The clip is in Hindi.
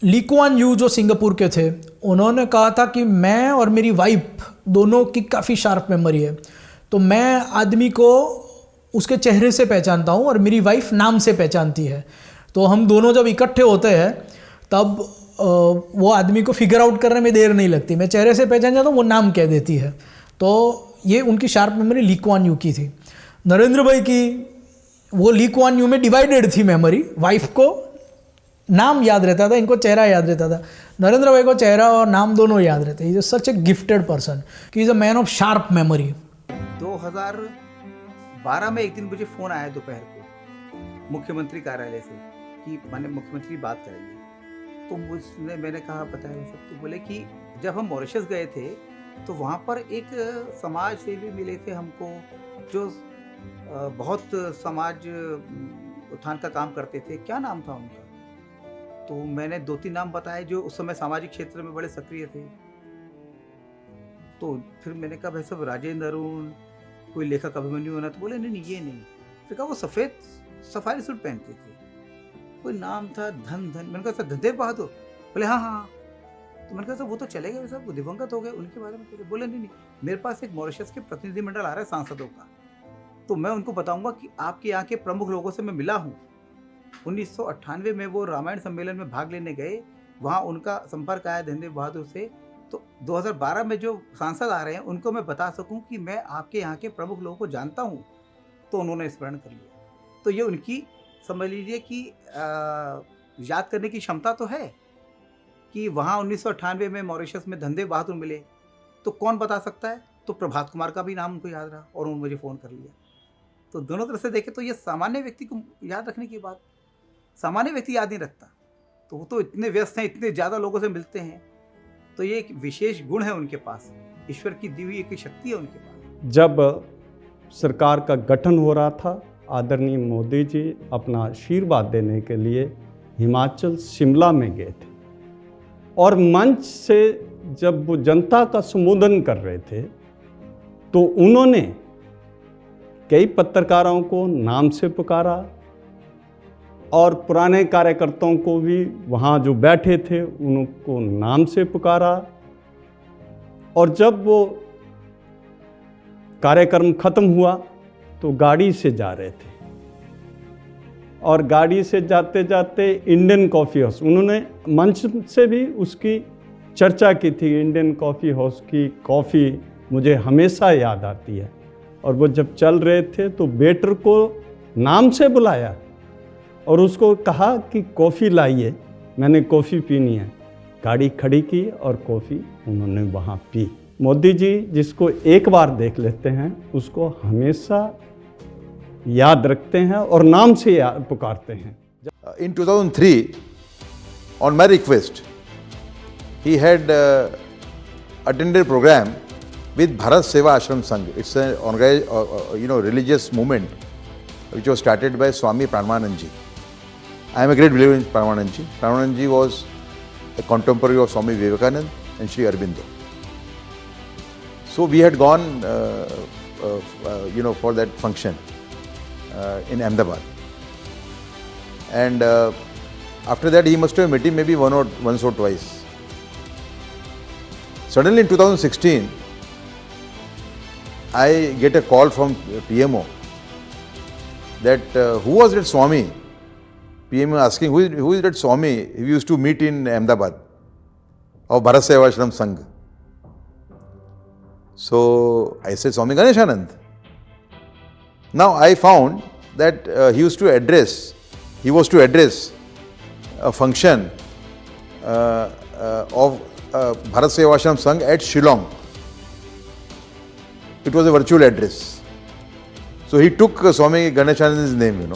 ली कुआन यू जो सिंगापुर के थे, उन्होंने कहा था कि मैं और मेरी वाइफ दोनों की काफ़ी शार्प मेमोरी है, तो मैं आदमी को उसके चेहरे से पहचानता हूँ और मेरी वाइफ नाम से पहचानती है। तो हम दोनों जब इकट्ठे होते हैं तब वो आदमी को फिगर आउट करने में देर नहीं लगती, मैं चेहरे से पहचान जाता हूँ, वो नाम कह देती है। तो ये उनकी sharp memory Lee Kuan Yew की थी। नरेंद्र भाई की वो ली कुआन यू में डिवाइडेड थी मेमोरी, वाइफ को नाम याद रहता था, इनको चेहरा याद रहता था। नरेंद्र भाई को चेहरा और नाम दोनों याद रहते। Is such a gifted person कि is a man of sharp memory. 2012 में एक दिन मुझे फ़ोन आया दोपहर को मुख्यमंत्री कार्यालय से कि माननीय मुख्यमंत्री बात करेंगे। तो मैंने कहा बताया सब। तो बोले कि जब हम मॉरिशस गए थे तो वहाँ पर एक समाज सेवी मिले थे हमको, जो बहुत समाज उत्थान का काम करते थे। क्या नाम था उनका? तो मैंने 2-3 नाम बताए जो उस समय सामाजिक क्षेत्र में बड़े सक्रिय थे। तो फिर मैंने कहा भाई सब राजेंद्र अरुण, कोई लेखक अभिमन्यु होना। तो बोले नहीं ये नहीं। फिर कहा वो सफ़ेद सफारी सूट पहनते थे, कोई नाम था धन। मैंने कहा सर धनदेव बहादुर? बोले हाँ। तो मैंने कहा सर वो तो चले गए, सब दिवंगत हो गए, उनके बारे में बोले? बोले नहीं मेरे पास एक मॉरिशस के प्रतिनिधिमंडल आ रहा है सांसदों का, तो मैं उनको बताऊंगा कि आपके यहाँ के प्रमुख लोगों से मैं मिला हूँ। 1998 में वो रामायण सम्मेलन में भाग लेने गए, वहाँ उनका संपर्क आया धनदेव बहादुर से। तो 2012 में जो सांसद आ रहे हैं उनको मैं बता सकूं कि मैं आपके यहाँ के प्रमुख लोगों को जानता हूँ। तो उन्होंने स्मरण कर लिया। तो ये उनकी समझ लीजिए कि याद करने की क्षमता तो है कि वहाँ 1998 में मॉरिशस में धनदेव बहादुर मिले। तो कौन बता सकता है? तो प्रभात कुमार का भी नाम उनको याद रहा और उन्होंने मुझे फ़ोन कर लिया। तो दोनों तरह से देखे तो ये सामान्य व्यक्ति को याद रखने की बात, सामान्य व्यक्ति याद नहीं रखता। तो वो तो इतने व्यस्त हैं, इतने ज़्यादा लोगों से मिलते हैं। तो ये एक विशेष गुण है उनके पास, ईश्वर की दी हुई एक शक्ति है उनके पास। जब सरकार का गठन हो रहा था, आदरणीय मोदी जी अपना आशीर्वाद देने के लिए हिमाचल शिमला में गए थे और मंच से जब वो जनता का संबोधन कर रहे थे तो उन्होंने कई पत्रकारों को नाम से पुकारा और पुराने कार्यकर्ताओं को भी वहाँ जो बैठे थे उनको नाम से पुकारा। और जब वो कार्यक्रम खत्म हुआ तो गाड़ी से जा रहे थे और गाड़ी से जाते जाते इंडियन कॉफ़ी हाउस, उन्होंने मंच से भी उसकी चर्चा की थी। इंडियन कॉफ़ी हाउस की कॉफ़ी मुझे हमेशा याद आती है। और वो जब चल रहे थे तो वेटर को नाम से बुलाया और उसको कहा कि कॉफ़ी लाइए, मैंने कॉफ़ी पीनी है। गाड़ी खड़ी की और कॉफ़ी उन्होंने वहाँ पी। मोदी जी जिसको एक बार देख लेते हैं उसको हमेशा याद रखते हैं और नाम से पुकारते हैं। In 2003, on my request, he had attended a program with Bharat Seva Ashram Sangh. It's an organized, religious movement which was started by Swami Pranavanand Ji. I am a great believer in Pranavanand Ji. Pranavanand Ji was a contemporary of Swami Vivekananda and Sri Aurobindo. So we had gone, for that function in Ahmedabad. And after that, he must have met him maybe once or twice. Suddenly in 2016, I get a call from PMO that who was that Swami? PMO asking who is that Swami we used to meet in Ahmedabad of Bharat Seva Ashram Sangh. So I said Swami Ganeshanand. Now I found that he was to address a function of Bharat Seva Ashram Sangh at Shillong. It was a virtual address. So he took Swami Ganeshanand's name,